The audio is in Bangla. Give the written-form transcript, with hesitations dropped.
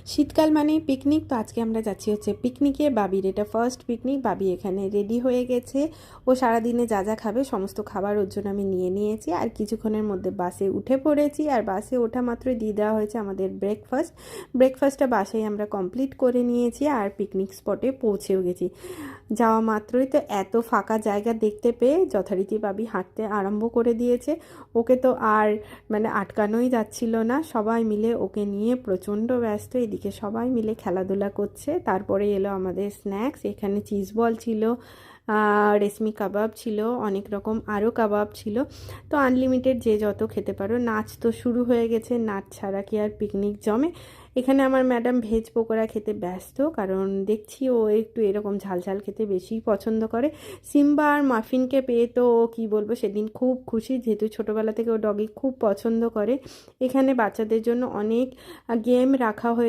শীতকাল মানেই পিকনিক, তো আজকে আমরা যাচ্ছি হচ্ছে পিকনিকে। বাবির এটা ফার্স্ট পিকনিক। বাবি এখানে রেডি হয়ে গেছে। ও সারাদিনে যা যা খাবে সমস্ত খাবার ওর জন্য আমি নিয়ে নিয়েছি, আর কিছুক্ষণের মধ্যে বাসে উঠে পড়েছি। আর বাসে ওঠা মাত্রই দিয়ে দেওয়া হয়েছে আমাদের ব্রেকফাস্টটা বাসায় আমরা কমপ্লিট করে নিয়েছি, আর পিকনিক স্পটে পৌঁছেও গেছি। যাওয়া মাত্রই তো এত ফাঁকা জায়গা দেখতে পেয়ে যথারীতি বাবি হাঁটতে আরম্ভ করে দিয়েছে। ওকে তো আর আটকানোই যাচ্ছিল না, সবাই মিলে ওকে নিয়ে প্রচণ্ড ব্যস্ত। এদিকে সবাই মিলে খেলাধুলা করছে। তারপরে এলো আমাদের স্ন্যাক্স। এখানে চিজ বল ছিল, রেশমি কাবাব ছিল, অনেক রকম আরও কাবাব ছিল। তো আনলিমিটেড যে যত খেতে পারো। নাচ তো শুরু হয়ে গেছে, নাচ ছাড়া কি আর পিকনিক জমে। এখানে আমার ম্যাডাম ভেজ পকোড়া খেতে ব্যস্ত, কারণ দেখছি ও একটু এরকম ঝাল ঝাল খেতে বেশি পছন্দ করে। সিম্বা আর মাফিনকে পেয়ে তো কী বলবো, সেদিন খুব খুশি, যেহেতু ছোটোবেলা থেকে ও ডগি খুব পছন্দ করে। এখানে বাচ্চাদের জন্য অনেক গেম রাখা হয়েছে।